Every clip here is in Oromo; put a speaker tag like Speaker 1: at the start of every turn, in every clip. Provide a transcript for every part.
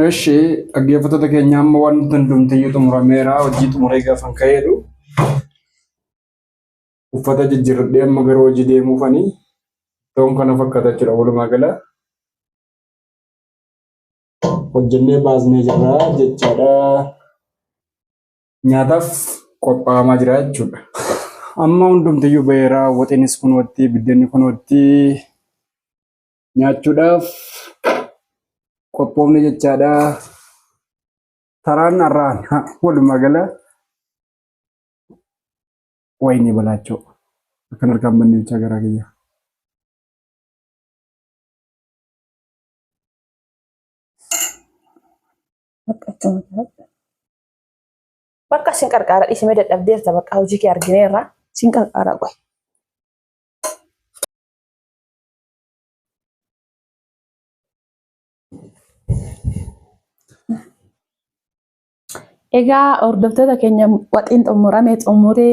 Speaker 1: እሺ dhaggeeffattoota keenya amma wanti hundumtiyyuu xumurameera hojii xumuree gaafan ka'eedhu uffata jijjiirradhee amma gara hojii deemuufanii ta'uun kana fakkaata jechuudha. Walumaa gala hojjennee baasnee jirra jechaadha. Nyaataaf qophaa'amaa jira jechuudha. Amma hundumtiyyuu ba'eera waxiinis kunuutti biddeenni kunuutti nyaachuudhaaf qophoofne jechaadha. Taraan har'aan walumaa gala wayinii balaachoo akkan harkaan banne bichaa garaa kiyya.
Speaker 2: Bakka sin qarqara dhiisime dadhabdeerta bakka hojii kee argineerra sin qarqara qoy. Egaa hordoftoota keenya waxiin xumuree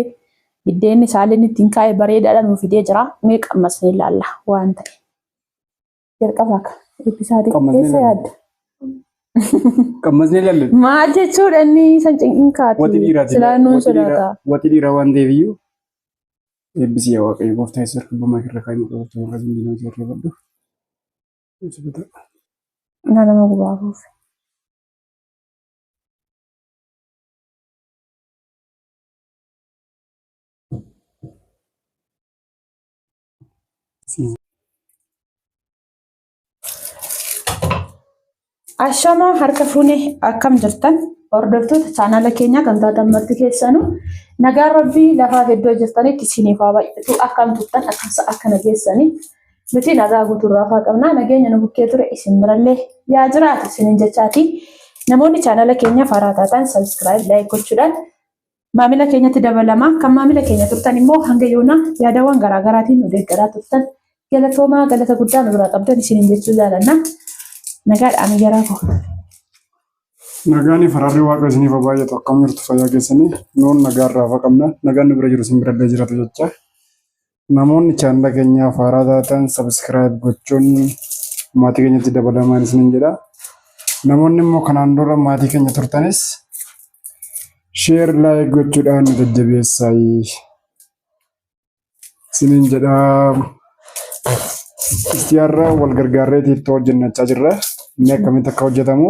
Speaker 2: biddeenni saaleen ittiin kaa'e bareedaadhaan nuuf fidee jira. Mee qammasnee ilaalla waan ta'e. Jalqaba akka eebbisaati keessa yaadda.
Speaker 1: Qammasnee ilaalla.
Speaker 2: Maal jechuudha inni san cinqiin kaati. Silaannuun sodaata.
Speaker 1: Wati dhiiraa waan ta'eef iyyuu eebbisii yaa waaqayyo gooftaa isa hirkabbamaa irra kaa'ee maqaa gooftaa warra zindinaa irra baddu.
Speaker 2: Nama gubaabuuf. Ashama harka fuune akkam jirtan hordoftoota chaanala keenya kan taatan marti keessanu nagaa rabbii lafaa hedduu jirtanitti isiniif haa baay'atu akkam turtan akka nageessanii nuti nagaa guuturraa faa qabnaa nageenya nu bukkee ture isin birallee yaa jiraatu isinin jechaati namoonni chaanala keenya faaraa taatan sabskiraayib laayik gochuudhaan maamila keenyatti dabalamaa kan maamila keenya turtan immoo hanga yoona yaadawwan garaagaraatiin nu deeggaraa turtan galatoomaa galata guddaa nu biraa qabdan isinin jechuu jaalanna. Nagaadhaan garaa koo.
Speaker 1: Nagaan fararri waaqa isiniif baay'atu akkam jirtu fayyaa keessanii nuun nagaarraa faqabna nagaan nu bira jiru isin birallee jiratu jecha namoonni chaanala keenyaa faaraa taatan sabskiraayib gochuun maatii keenyatti dabalamaan isinin jedha. Namoonni immoo kanaan dura maatii keenya turtanis sheer laayik gochuudhaan nu jajjabeessaa isinin jedha. Istiyaarra wal gargaarreetii ittoo hojjennachaa jirra. Inni akkamitti akka hojjetamu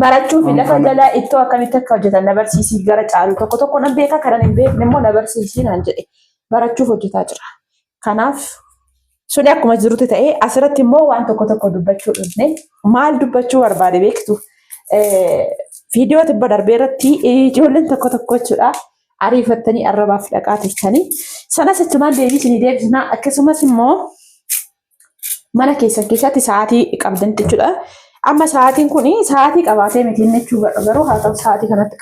Speaker 2: barachuuf lafa jalaa ittoo akkamitti akka hojjetan na barsiisii gara caalu tokko nan beeka kanan hin beekne immoo na barsiisii naan jedhe barachuuf hojjetaa jira. Kanaaf suni akkuma jirutti ta'ee asirratti immoo waan tokko dubbachuu dhufne maal dubbachuu barbaade beektu viidiyoo tibba darbee irratti ijoolleen tokko jechuudha ariifattanii arrabaaf dhaqaa turtanii sanas achumaan deebisanii deebisnaa akkasumas immoo mana keessatti sa'aatii qabdan jechuudha. Amma sa'aatiin kun sa'aatii qabaatee miti jechuudha garuu haa ta'u sa'aatii kanatti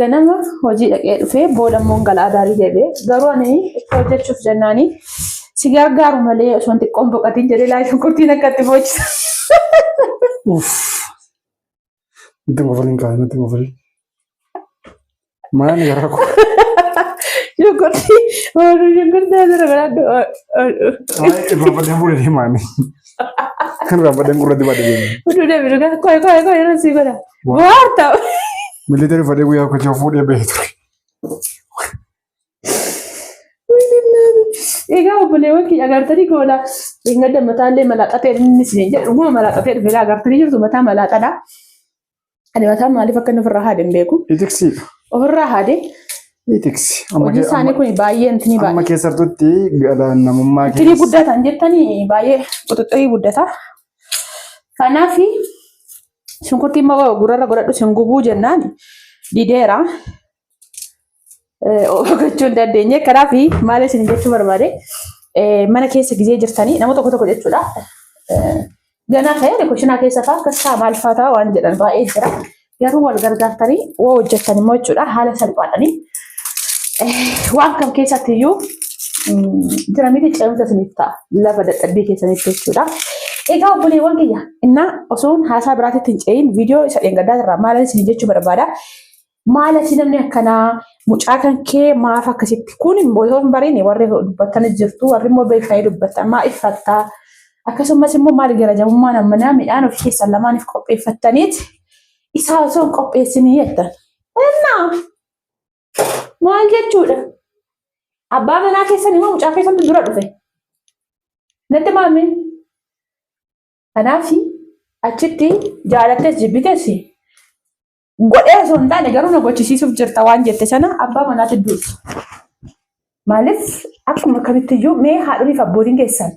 Speaker 2: ganama hojii dhaqee dhufee booda immoo galaa daarii deebi'ee garuu ani hojjechuuf jennaanii si gargaaru malee osoo hin xiqqoon boqotiin jedhee laayifin kurtiin akkatti boocisa.
Speaker 1: Itti mofaliin kaa'an itti mofaliin. Maal garaa koo.
Speaker 2: Shunkurtii asirra garaadhu.
Speaker 1: Raafadeen fuudhee deemaani. Kan raafadeen gurratti baadhee deemu.
Speaker 2: Uduu deebiin dhugaa koo yeroo sii godha. Waan ta'u.
Speaker 1: Militari fadhee guyyaa kochaa fuudhee bahee ture.
Speaker 2: Egaa obboleewwan kiyya agartanii goola eegna dammataallee malaaxatee inni isin jedhu dhuguma malaaxatee dhufe agartanii jirtu mataa malaaxadha. Ani mataan maaliif akka inni ofirraa haadeen beeku?
Speaker 1: Itiksiidha.
Speaker 2: Ofirraa haadee.
Speaker 1: Itiksi.
Speaker 2: Hojii isaanii kun baay'ee intini baay'ee.
Speaker 1: Amma keessattutti namummaa keessa.
Speaker 2: Intini guddatan jettanii baay'ee quxuxxii guddata. Kanaaf shunkurtii immoo gurrarra godhadhu sin gubuu jennaan dideera. Gochuu hin dandeenye. Kanaaf maal isin jechuu barbaade mana keessa gizee jirtanii nama tokko jechuudha. Ganaa ta'ee kushinaa keessa fa'aa akkasaa maal fa'aa ta'a waan jedhan baay'ee jira. Garuu wal gargaartanii waa hojjettan immoo jechuudha haala salphaadhanii. Waan kam keessatti iyyuu dinamiitii ce'umsa isiniif ta'a lafa dadhabbii keessanitti jechuudha. Egaa obboleewwan kiyya innaa osoon haasaa biraatti hin ce'in viidiyoo isa dheengaddaa irraa maal isin jechuu barbaada. Maal asi namni akkanaa mucaa kan kee maaf akkasitti kun immoo yoo hin bariine warri dubbatan jirtu warri immoo beekanii dubbatan maa iffattaa akkasumas immoo maal gara jabummaan ammanaa midhaan of keessan lamaaniif qopheeffattaniit isaa osoo hin qopheessinii jettan. Innaa maal jechuudha? Abbaa manaa keessan immoo mucaa keessan dura dhufe. Natti maami? Kanaaf achitti jaalattes jibbitees godhee osoo hin taane garuu na gochisiisuuf jirta waan jette sana abbaa manaatti dursa. Maaliif akkuma kamittiyyuu mee haadholiif abbootiin keessan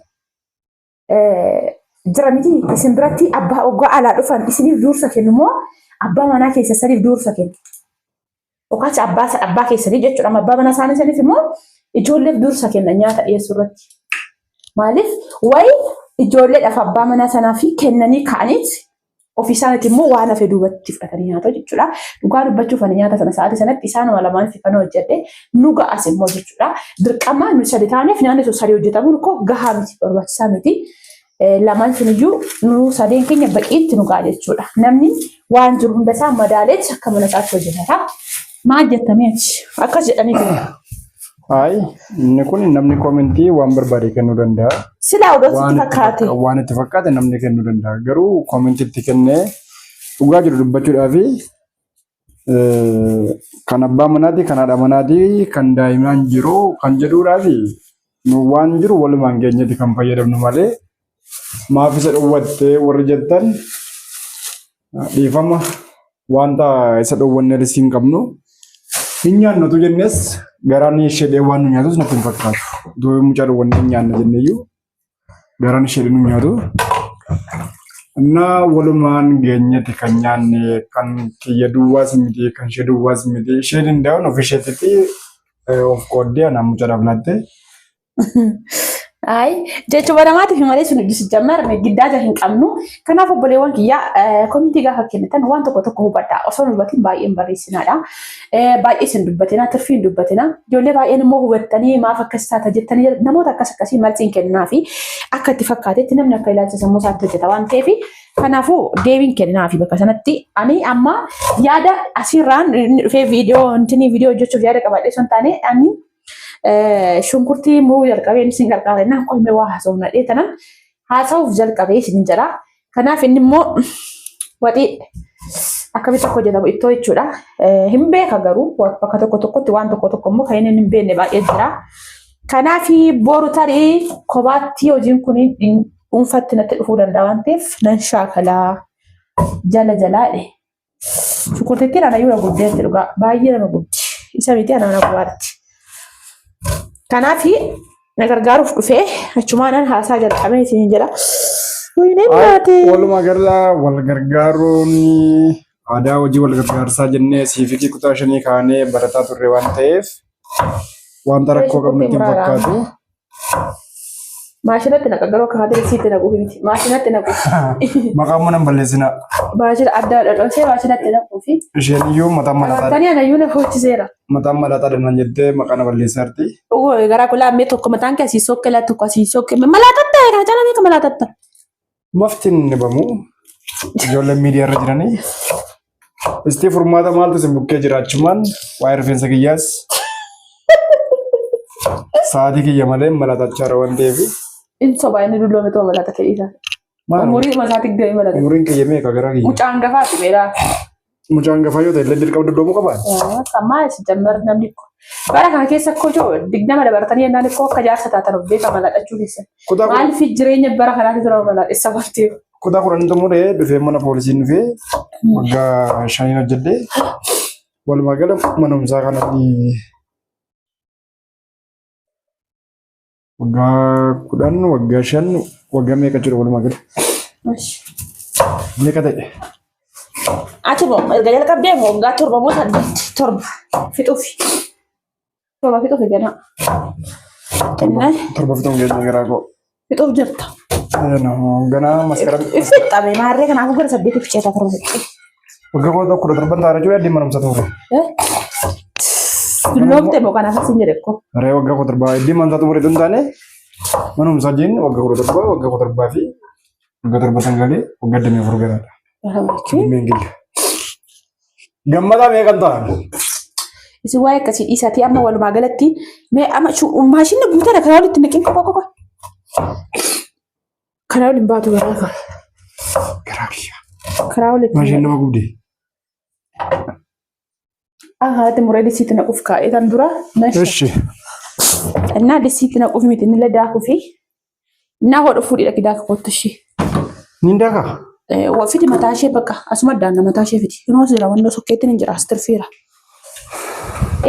Speaker 2: jira miti isin biratti abbaa oggaa alaa dhufan isiniif dursa kennu moo abbaa manaa keessa saniif dursa kennu? Yookaas abbaa keessanii jechuudha. Abbaa manaa isaanii saniif immoo ijoolleef dursa kenna nyaata dhiyeessuu irratti. Maaliif wayi ijoolleedhaaf abbaa manaa sanaa fi kennanii ka'aniit ofii isaaniitti immoo waan hafe duubatti fudhatanii nyaata jechuudha. Dhugaa dubbachuuf ani nyaata sana sa'aatii sanatti isaanuma lamaan fifan hojjedhe nu ga'as immoo jechuudha. Dirqama nu sadi taaneef nyaanni sun sadii hojjetamuun koo gahaa miti barbaachisaa miti. Lamaan suniyyuu nu sadeen keenya baqiitti nu ga'a jechuudha. Namni waan jiru hundasaa madaaleet akka mana isaatti hojjetata. Maal jettameeti? Akkas jedhanii kenna.
Speaker 1: Inni kun namni koomentii waan barbaade kennuu danda'a.
Speaker 2: Silaa odootti fakkaate.
Speaker 1: Waan itti fakkaate namni kennuu danda'a. Garuu koomentii itti kennee dhugaa jiru dubbachuudhaaf kan abbaa manaati, kan haadha manaati, kan daa'imaan jiru kan jedhuudhaaf nu waan jiru walumaan geenyetti kan fayyadamnu malee maaf isa dhowwattee warri jettan dhiifama wanta isa dhowwannee hin qabnu. Hin nyaannatu jennes garaan ishee waan nu nyaatus natti hin fakkaatu. Duu mucaa dhowwannee nyaanna jenneeyyuu garaan ishee nu nyaatu. Innaa walumaan geenyetti kan nyaanne kan kiyya duwwaas miti kan ishee duwwaas miti. Ishee danda'uun of isheetti of qooddee anaan mucaadhaaf laatte.
Speaker 2: Jechuudha namaatiif malee sun hojii jammarame giddaaja hin qabnu. Kanaaf obboleewwan kiyyaa komitii gaafa kennitan waan tokko tokko hubadhaa. Osoo hin hubatiin baay'een barreessinaadha. Baay'ee isin dubbatina, tirfii hin dubbatina. Ijoollee baay'een immoo hubattanii maaf akkas taata jettanii namoota akkasii marsiin kennaa fi akka itti fakkaatetti namni akka ilaalcha sammuu isaatti hojjeta waan ta'eef kanaafuu deebiin kennaa fi bakka sanatti ani amma yaada asirraan dhufee viidiyoo hojjechuuf yaada qabaadhee osoo hin taane ani shunkurtii muruu jalqabee isin gargaara naan qolmee waa haasawna dheetanan haasawuuf jalqabee isin jira. Kanaaf inni immoo waxii akkamitti akka hojjetamu ittoo jechuudha. Hin beeka garuu bakka tokko tokkotti waan tokko tokko immoo kan inni hin beekne baay'ee jira. Kanaaf boru tarii kophaatti hojiin kun dhuunfatti natti dhufuu danda'a waan ta'eef nan shaakalaa jalaadhe. Shunkurtiittiin ana yoo guddeetti dhugaa baay'ee nama guddi. Isa miti ana gubbaatti. Kanaaf na gargaaruuf dhufee achumaan haasaa jalqabee isin jira.
Speaker 1: Walumaa galaa wal gargaaruun aadaa hojii wal gargaarsaa jennee siifikii kutaa 5 kaanee barataa turre waan ta'eef wanta rakkoo qabnu ittiin fakkaatu.
Speaker 2: Maashinatti naqa garuu akka haadha isiitti naquu miti. Maashinatti naqu.
Speaker 1: Maqaan mana balleessina.
Speaker 2: Maashina adda dhadhoosee maashinatti naquu fi.
Speaker 1: Isheen iyyuu mataan malataa.
Speaker 2: Tani ana iyyuu na fochiseera.
Speaker 1: Mataan malataa dhannan jettee maqaa na balleessaarti.
Speaker 2: Garaa kulaa mee tokko mataan kee asii soqqee laa tokko asii soqqee malaatatta kana jala meeqa malaatatta.
Speaker 1: Maftiin ni bamu. Ijoolleen miidiyaa irra jiranii. Istii furmaata maaltu si bukkee jiraachumaan waa'ee rifeensa kiyyaas. Sa'aatii kiyya malee malaatachaa jira waan ta'eef.
Speaker 2: Inni sobaa inni dulloome too malaata keessa. Umurii masaatii gahee malaata.
Speaker 1: Umuriin kiyya meeqa garaa kiyya?
Speaker 2: Mucaan gafaa fi beeraa.
Speaker 1: Mucaan gafaa yoo ta'e illee dirqama dulloomuu qabaa?
Speaker 2: Sammaa si jammar namni ko. Bara kana keessa koo joo 20 dabartanii yennaan koo akka jaarsa taatan of beeka malaadhachuu keessa. Maal fi jireenya bara kanaatti tura malaadhessa bartee.
Speaker 1: Kutaa 10 xumuree dhufee mana poolisiin dhufee waggaa 5 hojjedhee walumaa gala manumsaa kanatti waggaa 10 waggaa 5 waggaa meeqa jiru walumaa gala? Meeqa ta'e?
Speaker 2: Ati moo erga jalqabdee moo waggaa 7 moo 8 torba fixuufi. Torba fixuufi ganaa.
Speaker 1: Torba fixuun geejjiba garaa koo.
Speaker 2: Fixuuf jirta.
Speaker 1: Ganaa maskaram.
Speaker 2: Fixame maarree kanaafuu gara 8 ficheetaa torba fixee.
Speaker 1: Waggaa koo tokko torban taara jiru yaaddi manumsa ture.
Speaker 2: Dulloomte moo kanaaf asin jedhe ko.
Speaker 1: Ree waggaa koo torba yaaddi manumsa ture tun taane manumsa jiin waggaa koo torbaa fi waggaa torba tangalee waggaa 24 garaadha. Gammadaa meeqan ta'an?
Speaker 2: Isi waa'ee akkasii dhiisaatii amma walumaa galatti mee amma maashinni guutaa kana walitti naqin qofa. Karaa waliin baatu garaa
Speaker 1: Garaakiyya.
Speaker 2: karaa waliin.
Speaker 1: Maasheen nama gubdee.
Speaker 2: Haati muree disiitti naquuf kaa'ee kan dura.
Speaker 1: Eshi.
Speaker 2: Innaa disiitti naquuf miti inni daakuu fi innaa hodhu fuudhee daaka kottu ishee.
Speaker 1: Ni daaka.
Speaker 2: Fidi mataa ishee bakka asuma daanna mataa ishee fidi. Inoo jira wannoo sokkeetti ni jira astirfiira.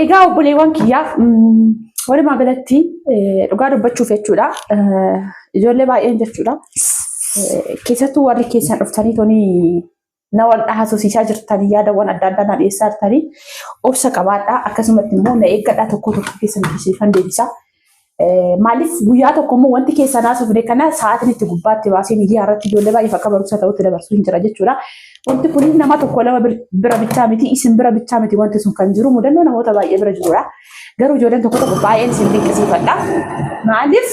Speaker 2: Egaa obboleewwan kiyyaa walumaa galatti dhugaa dubbachuuf jechuudha. Ijoollee baay'een jechuudha. Keessattuu warri keessan dhuftanii tonii na wal haasofsiisaa jirtanii yaadawwan adda addaa na dhiyeessaa jirtanii obsa qabaadhaa. Akkasumatti immoo na eeggadhaa tokko keessan dhiyeessiifan deebisaa. Maaliif guyyaa tokko immoo wanti keessan haasofne kana sa'aatiin itti gubbaatti baasee miidiyaa irratti ijoollee baay'eef akka barumsa ta'utti dabarsuu hin jira jechuudha. Wanti kun nama tokko lama bira bichaa miti isin bira bichaa miti wanti sun kan jiru mudannoo namoota baay'ee bira jirudha. Garuu ijoolleen tokko tokko baay'een isin dinqisiifadha. Maaliif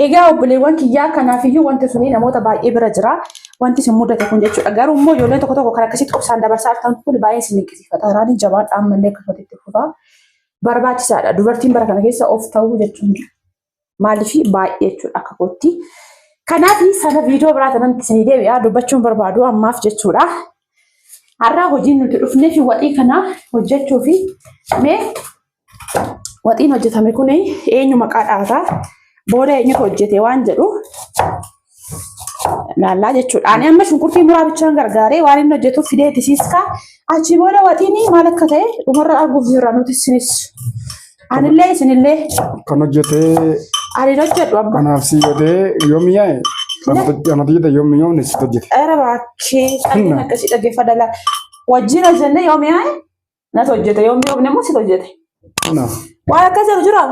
Speaker 2: egaa obboleewwan kiyyaa kanaafiyyuu wanti suni namoota baay'ee bira jira. Wanti isin mudate kun jechuudha. Garuu immoo ijoolleen tokko tokko kan akkasitti obsaan dabarsaa jirtan kun baay'ee isin dinqisiifata. Raadii jabaadhaan ammallee akkasumatti itti fufaa. Barbaachisaadha. Dubartiin bara kana keessa of ta'uu jechuun maaliif baay'ee jechuudha akka kootti. Kanaaf sana viidiyoo biraa kanatti isin deebi'aa dubbachuun barbaadu ammaaf jechuudha. Har'aa hojiin nuti dhufnee fi waxii kana hojjechuu fi mee waxiin hojjetame kun eenyu maqaa dhaataa booda eenyutu hojjete waan jedhu laallaa jechuudha. Ani amma shunkurtii muraa bichaan gargaaree waan inni hojjetuuf fidee ittisiiskaa achi booda waxiin maal akka ta'e dhumarra arguuf jirra nuti isinis. Anillee isinillee.
Speaker 1: Kan hojjetee.
Speaker 2: Ani hojjedhu abba.
Speaker 1: Kanaaf si godhee yoom yaa'e? Kan hojjete yoom si hojjete?
Speaker 2: Era bakkee dhalli akkasii dhaggeeffadala. Wajjin hojjenne yoom yaa'e? Natti hojjete yoom immoo si hojjete.
Speaker 1: Kanaaf.
Speaker 2: Waan akkas jedhu jira.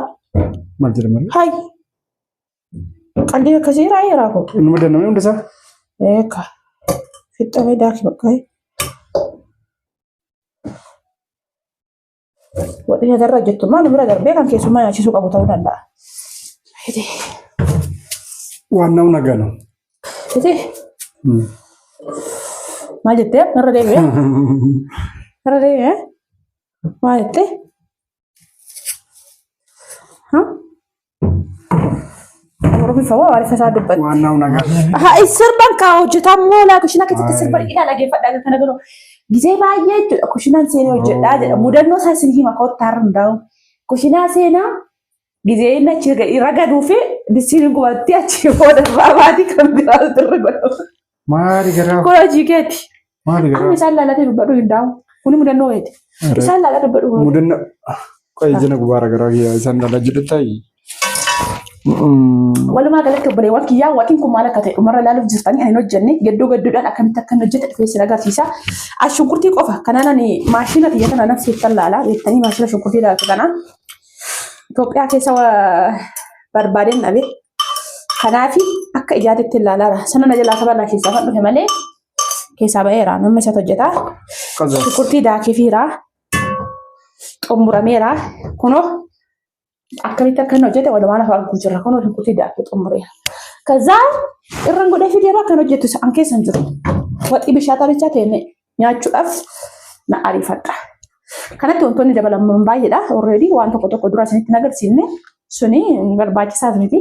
Speaker 1: Maal jedhama?
Speaker 2: Hai. Qalbii akkasii raayyaa ko.
Speaker 1: Inni madanname hundi isaa?
Speaker 2: Eeka. Fixamee daakii bakka. Waxiin asirra hojjettu maal bira darbee kan keessummaa nyaachisuu qabu ta'uu danda'a.
Speaker 1: Waan nama naganu.
Speaker 2: Maal jettee? Narra deebi'ee? Narra deebi'ee? Maal jettee? Oromiifaa waarifa isaa dubbate.
Speaker 1: Waan nama naganu.
Speaker 2: Sirban kaa hojjetaa moolaa kushina keessatti sirba dhiidhaa dhageeffadhaa kana garuu gisee baay'ee jechuudha. Kushinaan seenaa hojjedhaa jedha. Mudannoo isaa isin hima kottaa irra hundaa'u. Kushinaa seenaa gisee inni achi ragaduu fi disiin gubatti achi booda baabaatii kan biraatu irra godhamu.
Speaker 1: Maali garaa?
Speaker 2: Kun hojii keeti.
Speaker 1: Maali garaa?
Speaker 2: Amma isaan laalatee dubbadhu hin daa'u. Kuni mudannoo keeti. Isaan laalatee dubbadhu.
Speaker 1: Mudannoo. Qoy jina gubaara garaa isaan laalaa jedhu ta'i.
Speaker 2: Walumaa galatti obboleewwan kiyyaa waxiin kun maal akka ta'e dhumarra ilaaluuf jirtanii ani hojjenne gadduu gadduudhaan akkamitti akka hojjete dhufeessin agarsiisa. Shunkurtii qofa kanaan ani maashina xiyya kana nafsiiftan laalaa beektanii maashina shunkurtii laatu kana Itoophiyaa keessa barbaadeen dhabe. Kanaafi akka ijaatitti ilaalaara. Sana na jalaa kabalaa keessaa kan dhufe malee keessaa ba'eera. Namni isa hojjetaa. Shunkurtii daakee fiiraa xumurameera. Kunoo akkamitti akka inni hojjete walumaa lafa arguu jirra. Kunoo shunkurtii daakee xumureera. Kazaa irraan godhee fidee bakka hojjetu an keessa hin jiru. Waxii bishaataa bichaa ta'e nyaachuudhaaf na ariifadha. Kanatti wantoonni dabalaman baay'eedha. Already waan tokko tokko dura isinitti nagarsiifne suni barbaachisaas miti.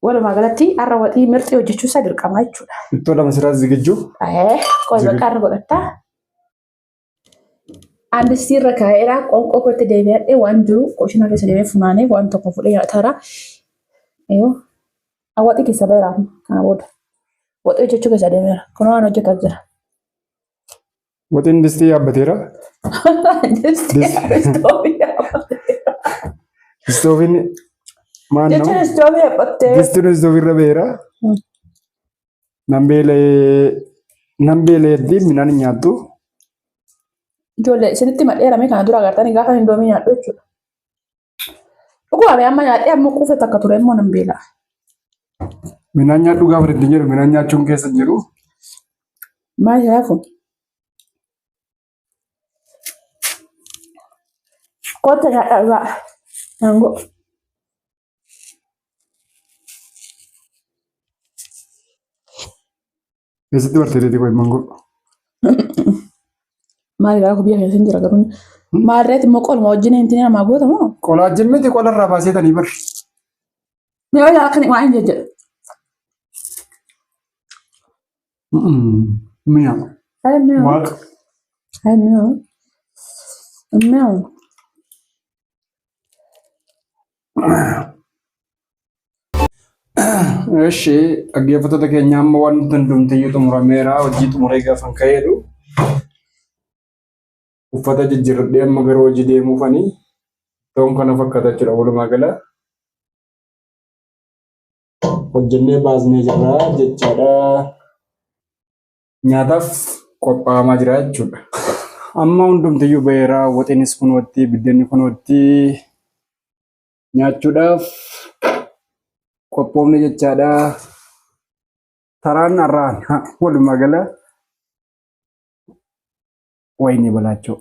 Speaker 2: Walumaa galatti har'a waxii mirxii hojjechuu isaa dirqama jechuudha.
Speaker 1: Ittoo lama siraa zigijjuu?
Speaker 2: Qoy bakka har'a godhatta. Andistii irra kaa'eera qoonqoo kootti deebi'adhee waan jiru qoshina keessa deemee funaanee waan tokko fudhee nyaataara. Waxii keessa ba'eera kana booda. Waxii hojjechuu keessa deemeera. Kun waan hojjetaa jira.
Speaker 1: Waxiin distii yaabbateera? Istoofiin maal nama?
Speaker 2: Jechuun istoofii yaabbattee.
Speaker 1: Distiin istoofirra ba'eera? Nambeeleetti midhaan hin nyaattu?
Speaker 2: Ijoollee isinitti madheerame kana dura agartanii gaafa hindoomii nyaadhu jechuudha. Dhuguma amma nyaadhee amma kuufet akka ture immoo nan beela.
Speaker 1: Midhaan nyaadhu gaafa ittiin jedhu midhaan nyaachuun keessa jiru?
Speaker 2: Maal jedhaa kun? Kota nyaadhaa nangoo.
Speaker 1: Keessatti barteetii qoy mangoo.
Speaker 2: Maali garaa biyya keessa hin jira garuu maalirratti immoo qolma wajjin hin tinee namaa gootamu.
Speaker 1: Qolaa jimmiti qolarraa baaseetanii bar.
Speaker 2: Yoo laakni waan jedhe.
Speaker 1: Mi'a.
Speaker 2: Ay meo.
Speaker 1: Waaqa.
Speaker 2: Ay meo. Meo.
Speaker 1: Eshi dhaggeeffattoota keenya amma waan nuti hundumtiyyuu xumurameera. Hojii xumuree gaafa ka'eedhu. Uffata jijjiirradhee amma gara hojii deemuufanii ta'uun kana fakkaata jechuudha. Walumaa gala hojjennee baasnee jirra jechaadha. Nyaataaf qophaa'amaa jira jechuudha. Amma hundumtiyyuu ba'eera. Waxiinis kunootti, biddeenni kunootti nyaachuudhaaf qophoofne jechaadha. Taraan har'aan walumaa gala wayinii balaachoo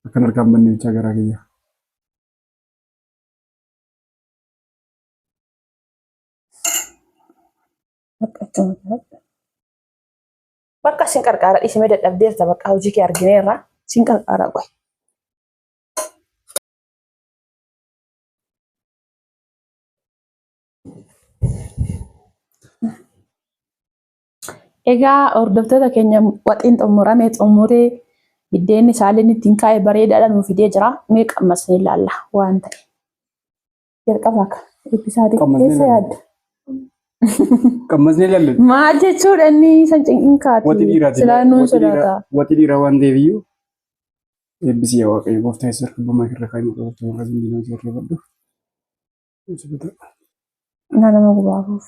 Speaker 1: akkan harkaan banne bichaa garaa kiyya.
Speaker 2: Bakka isin qarqara dhiisime dadhabdeerta bakka hojii kee argineerra isin qarqara qoy. Egaa hordoftoota keenya waxiin xumuree biddeenni saaleen ittiin kaa'e bareedaadha nuuf fidee jira. Mee qammasnee ilaalla waan ta'e. Jalqaba akka eebbisaadii keessa yaadda.
Speaker 1: Qammasnee ilaalle.
Speaker 2: Maal jechuudha inni san cinqiin kaati.
Speaker 1: Wati dhiiraati.
Speaker 2: Silaa nuun sodaata.
Speaker 1: Wati dhiiraa waan ta'eef iyyuu eebbisii yaa waaqayyo gooftaa isa hirkabbamaa irra kaa'imuu qabatu warra zindinaa isa irra baddu.
Speaker 2: Nama gubaabuuf.